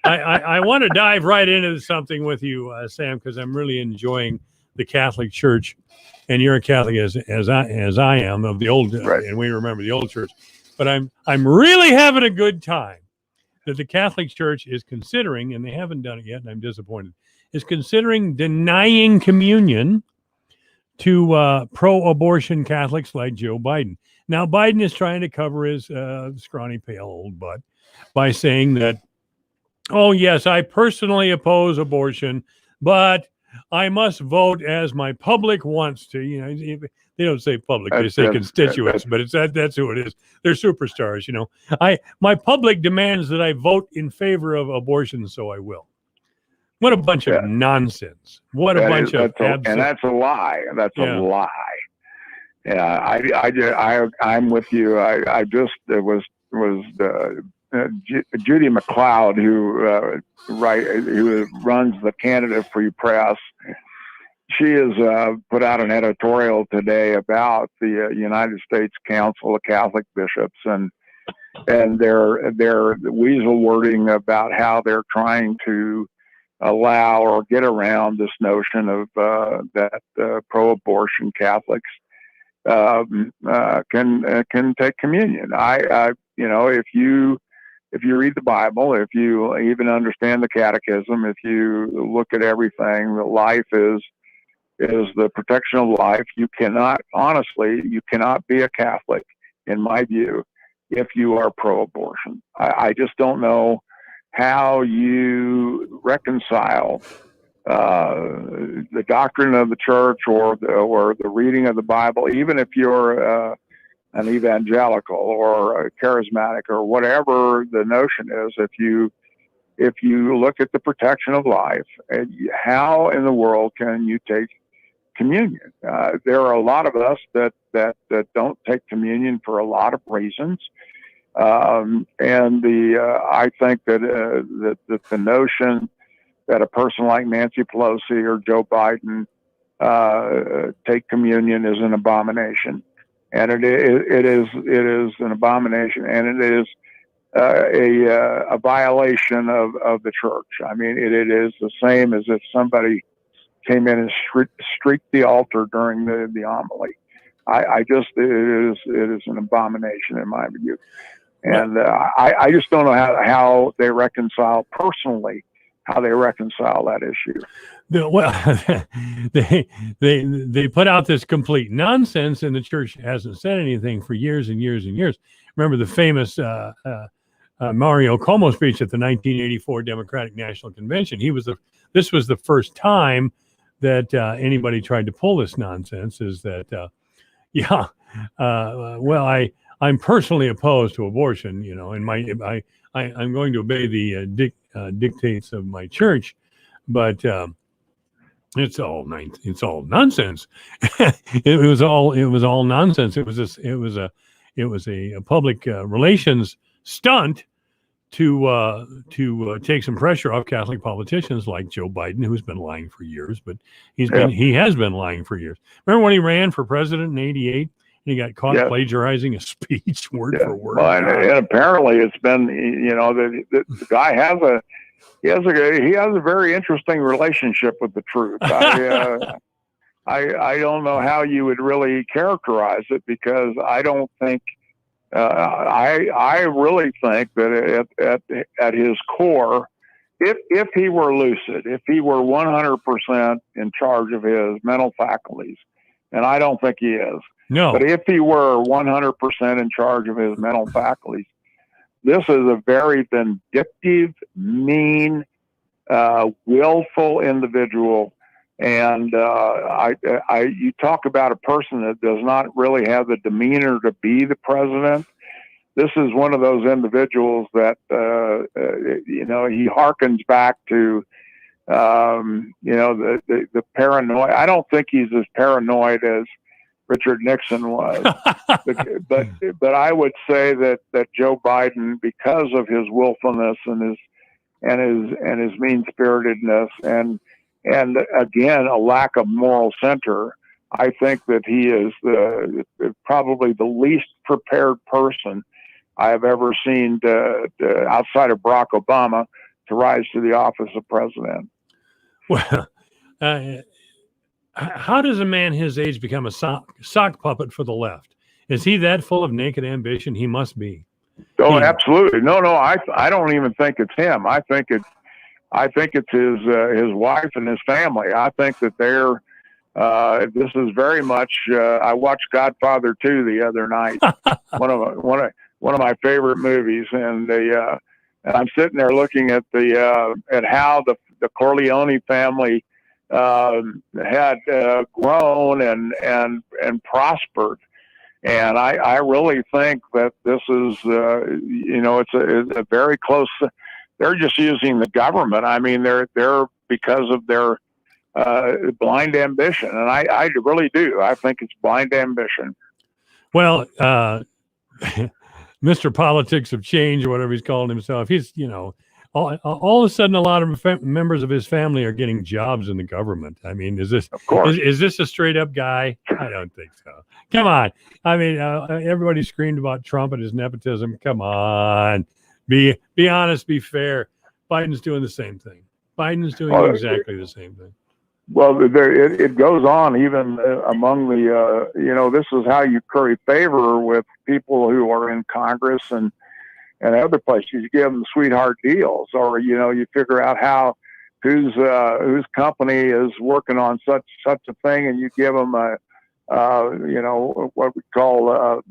I want to dive right into something with you, Sam, because I'm really enjoying the Catholic Church, and you're a Catholic as I am of the old, Right. and we remember the old church. But I'm really having a good time that the Catholic Church is considering, and they haven't done it yet, and I'm disappointed, is considering denying communion to pro-abortion Catholics like Joe Biden. Now, Biden is trying to cover his scrawny, pale old butt by saying that, oh, yes, I personally oppose abortion, but I must vote as my public wants to. They don't say public; they say constituents, but that's who it is. They're superstars. My public demands that I vote in favor of abortion, so I will. What a bunch of nonsense! What a bunch of and that's a lie. That's a lie. Yeah, I'm with you. It was Judy McLeod who runs the Canada Free Press. She has put out an editorial today about the United States Council of Catholic Bishops and their weasel wording about how they're trying to allow or get around this notion of that pro-abortion Catholics can take communion. If you read the Bible, if you even understand the Catechism, if you look at everything, that life is the protection of life. You cannot be a Catholic, in my view, if you are pro-abortion. I just don't know how you reconcile the doctrine of the church or the reading of the Bible, even if you're an evangelical or a charismatic or whatever the notion is. If you look at the protection of life, how in the world can you take communion? There are a lot of us that don't take communion for a lot of reasons. I think that the notion that a person like Nancy Pelosi or Joe Biden take communion is an abomination, and it is an abomination, and it is a violation of the church. I mean, it is the same as if somebody came in and streaked the altar during the homily. It is an abomination in my view. And I just don't know how they reconcile personally, how they reconcile that issue. Well, they put out this complete nonsense, and the church hasn't said anything for years and years and years. Remember the famous Mario Cuomo speech at the 1984 Democratic National Convention? This was the first time that anybody tried to pull this nonsense. Is that I'm personally opposed to abortion, and I'm going to obey the dictates of my church, but it's all nonsense. it was all nonsense. It was a public relations stunt to take some pressure off Catholic politicians like Joe Biden, who's been lying for years, but he has been lying for years. Remember when he ran for president in '88? He got caught plagiarizing a speech word for word. Well, and apparently it's been, the guy has a very interesting relationship with the truth. I don't know how you would really characterize it, because I don't think I really think that at his core, if he were lucid, if he were 100% in charge of his mental faculties, and I don't think he is. No. But if he were 100% in charge of his mental faculties, this is a very vindictive, mean, willful individual. And you talk about a person that does not really have the demeanor to be the president. This is one of those individuals that, he harkens back to, the paranoia. I don't think he's as paranoid as Richard Nixon was, but I would say that Joe Biden, because of his willfulness and his mean-spiritedness and again a lack of moral center, I think that he is probably the least prepared person I have ever seen outside of Barack Obama to rise to the office of president. Well, how does a man his age become a sock puppet for the left? Is he that full of naked ambition? He must be. Oh, absolutely. No. I don't even think it's him. I think it's his wife and his family. I think that they're. This is very much. I watched Godfather 2 the other night. one of my favorite movies, and and I'm sitting there looking at at how the Corleone family had grown and prospered. And I really think that this is, it's a very close. They're just using the government. I mean, they're because of their blind ambition, and I really do. I think it's blind ambition. Well, Mr. Politics of Change, or whatever he's calling himself, he's all of a sudden, a lot of members of his family are getting jobs in the government. I mean, is this a straight up guy? I don't think so. Come on. I mean, everybody screamed about Trump and his nepotism. Come on, be honest, be fair. Biden's doing the same thing. Biden's doing exactly the same thing. Well, it goes on even among the, this is how you curry favor with people who are in Congress and other places. You give them sweetheart deals, or you figure out whose company is working on such a thing, and you give them what we call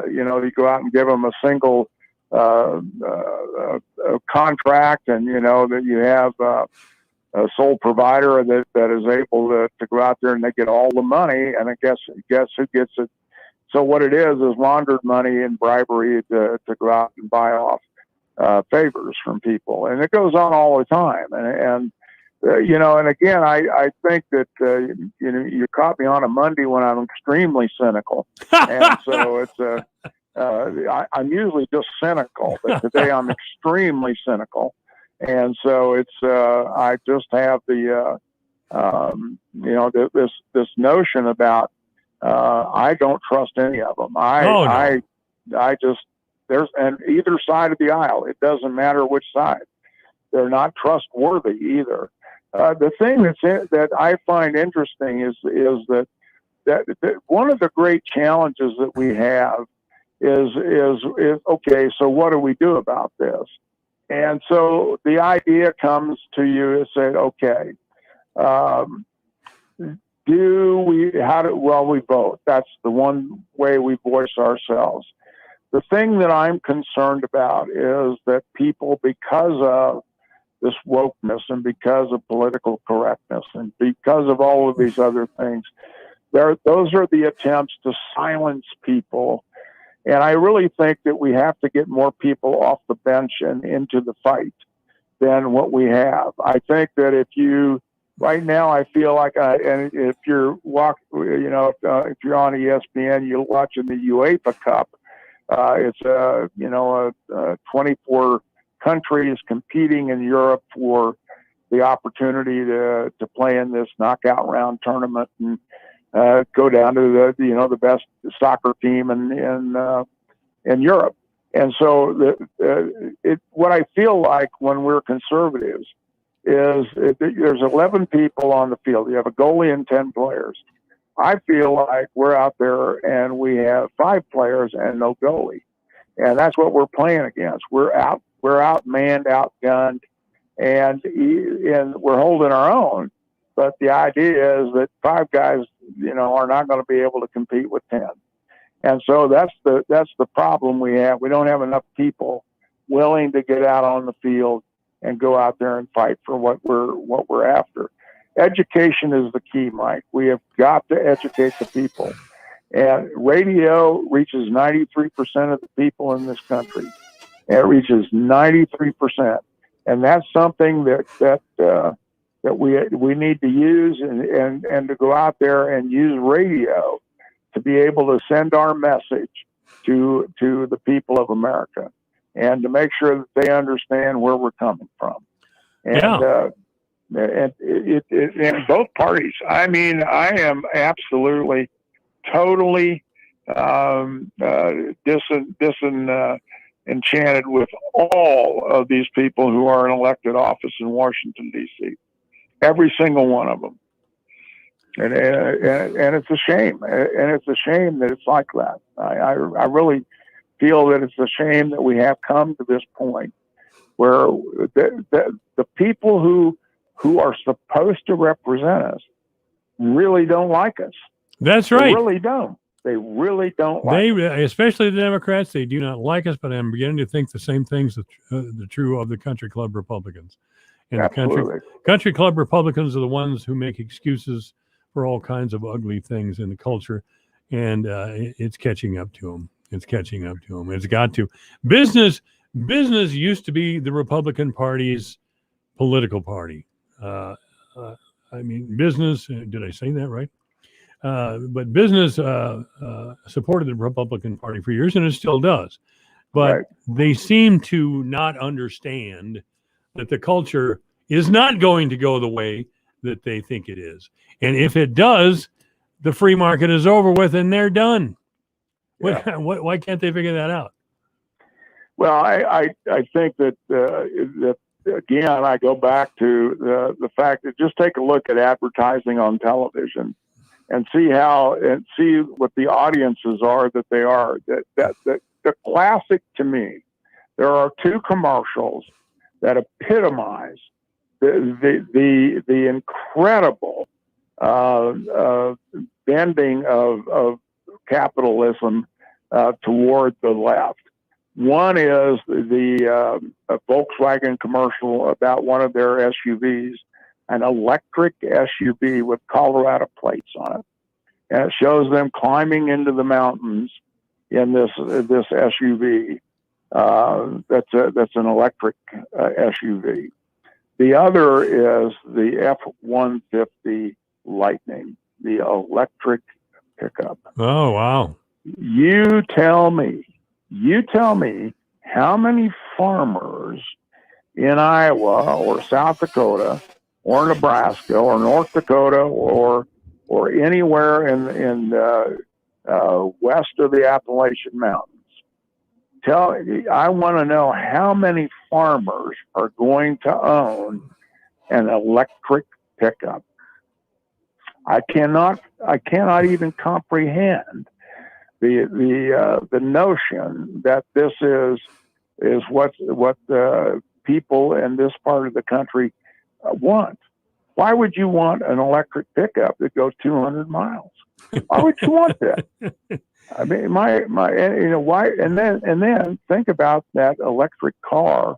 you go out and give them a single contract, and that you have a sole provider that is able to go out there and they get all the money, and I guess who gets it. So what it is laundered money and bribery to go out and buy off favors from people, and it goes on all the time. And and again, I think that you caught me on a Monday when I'm extremely cynical, and so it's I'm usually just cynical, but today I'm extremely cynical, and so it's I just have the this notion about. I don't trust any of them. I just and either side of the aisle. It doesn't matter which side. They're not trustworthy either. The thing that I find interesting is that one of the great challenges that we have is okay. So what do we do about this? And so the idea comes to you to say, okay. We vote. That's the one way we voice ourselves. The thing that I'm concerned about is that people, because of this wokeness and because of political correctness and because of all of these other things, those are the attempts to silence people. And I really think that we have to get more people off the bench and into the fight than what we have. I think that right now, I feel like, and if you're if you're on ESPN, you're watching the UEFA Cup. It's 24 countries competing in Europe for the opportunity to play in this knockout round tournament and go down to the best soccer team in Europe. And so what I feel like when we're conservatives is there's 11 people on the field. You have a goalie and 10 players. I feel like we're out there and we have 5 players and no goalie. And that's what we're playing against. We're outmanned, outgunned, and we're holding our own. But the idea is that 5 guys, are not going to be able to compete with 10. And so that's the problem we have. We don't have enough people willing to get out on the field and go out there and fight for what we're after. Education is the key, Mike. We have got to educate the people. And radio reaches 93% of the people in this country. It reaches 93%. And that's something that we need to use and to go out there and use radio to be able to send our message to the people of America, and to make sure that they understand where we're coming from. And, and both parties. I mean, I am absolutely, totally enchanted with all of these people who are in elected office in Washington, D.C. Every single one of them. And it's a shame. And it's a shame that it's like that. I really feel that it's a shame that we have come to this point where the people who are supposed to represent us really don't like us. That's right. They really don't. They really don't like us. Especially the Democrats, they do not like us, but I'm beginning to think the same things the true of the country club Republicans. And Absolutely. the country club Republicans are the ones who make excuses for all kinds of ugly things in the culture, and it's catching up to them. It's catching up to them. It's got to. Business used to be the Republican Party's political party. I mean, business, did I say that right? But business supported the Republican Party for years, and it still does. But Right. they seem to not understand that the culture is not going to go the way that they think it is. And if it does, the free market is over with and they're done. Yeah. Why can't they figure that out? Well, I think that again, I go back to the fact that just take a look at advertising on television and see what the audiences are that they are. That the classic to me, there are two commercials that epitomize the incredible bending of capitalism toward the left. One is the Volkswagen commercial about one of their SUVs, an electric SUV with Colorado plates on it, and it shows them climbing into the mountains in this SUV. That's an electric SUV. The other is the F-150 Lightning, the electric pickup. Oh, wow. You tell me how many farmers in Iowa or South Dakota or Nebraska or North Dakota or anywhere in west of the Appalachian Mountains. I want to know how many farmers are going to own an electric pickup. I cannot even comprehend the notion that this is what the people in this part of the country want. Why would you want an electric pickup that goes 200 miles? Why would you want that? I mean, why? And then think about that electric car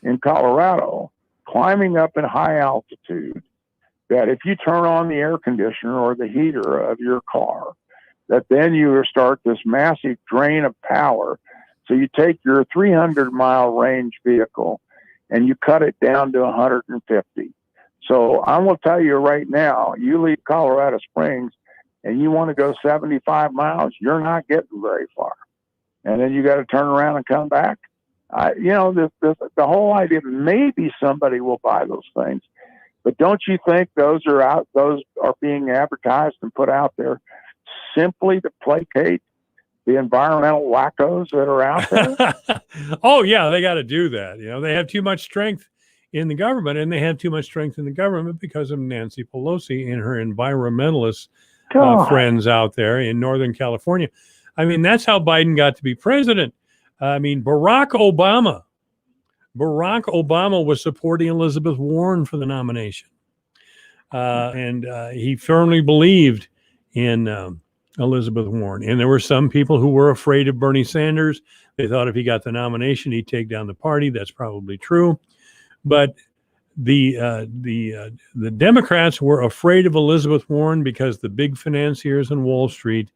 in Colorado climbing up in high altitude. That if you turn on the air conditioner or the heater of your car, that then you start this massive drain of power. So you take your 300-mile range vehicle and you cut it down to 150. So I will tell you right now, you leave Colorado Springs and you want to go 75 miles, you're not getting very far. And then you got to turn around and come back. The whole idea, maybe somebody will buy those things. But don't you think those are being advertised and put out there simply to placate the environmental wackos that are out there? Oh, yeah, they got to do that. They have too much strength in the government, and they have too much strength in the government because of Nancy Pelosi and her environmentalist friends out there in Northern California. I mean, that's how Biden got to be president. I mean, Barack Obama was supporting Elizabeth Warren for the nomination. And he firmly believed in Elizabeth Warren. And there were some people who were afraid of Bernie Sanders. They thought if he got the nomination, he'd take down the party. That's probably true. But the Democrats were afraid of Elizabeth Warren because the big financiers on Wall Street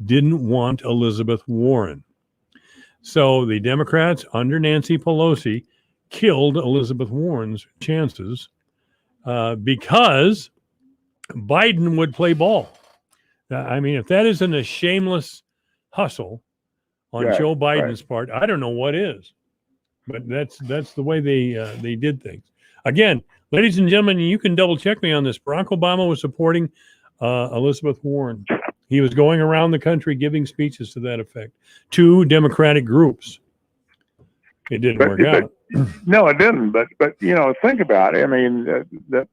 didn't want Elizabeth Warren. So the Democrats under Nancy Pelosi killed Elizabeth Warren's chances because Biden would play ball. I mean, if that isn't a shameless hustle on Joe Biden's part, I don't know what is. But that's the way they did things. Again, ladies and gentlemen, you can double check me on this. Barack Obama was supporting Elizabeth Warren. He was going around the country giving speeches to that effect to Democratic groups. It didn't work out. No, it didn't. But think about it. I mean,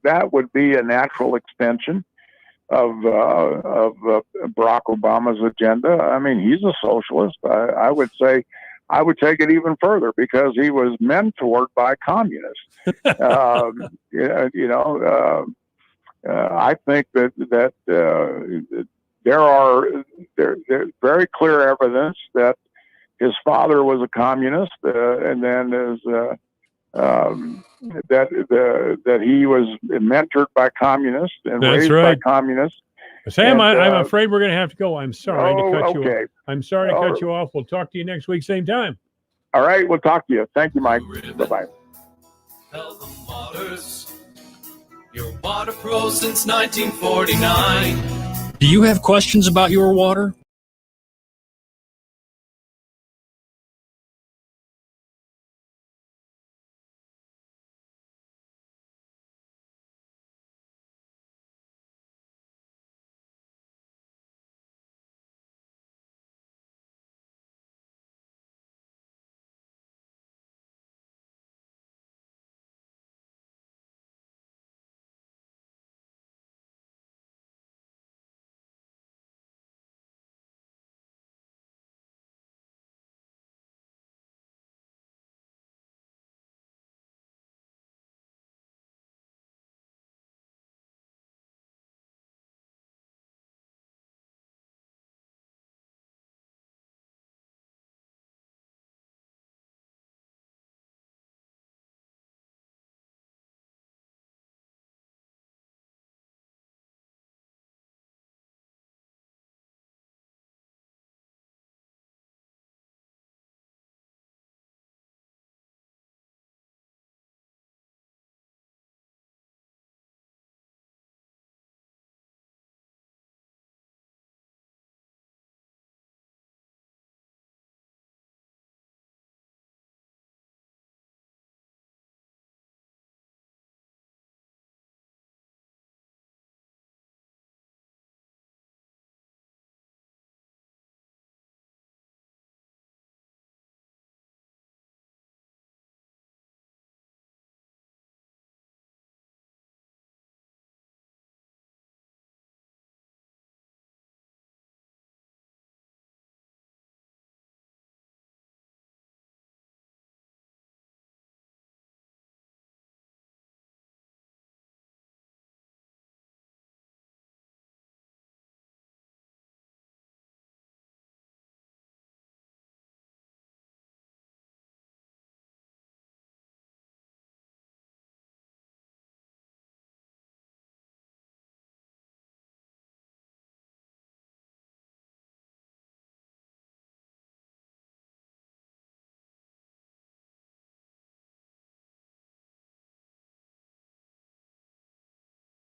that would be a natural extension of Barack Obama's agenda. I mean, he's a socialist. I would say I would take it even further because he was mentored by communists. I think that there's very clear evidence that his father was a communist, and then that he was mentored by communists and That's raised right. by communists. Sam, And, I'm afraid we're going to have to go. I'm sorry to cut you off. Okay. I'm sorry to cut you off. We'll talk to you next week, same time. All right, we'll talk to you. Thank you, Mike. Bye-bye. Pelham Waters, your water pro since 1949. Do you have questions about your water?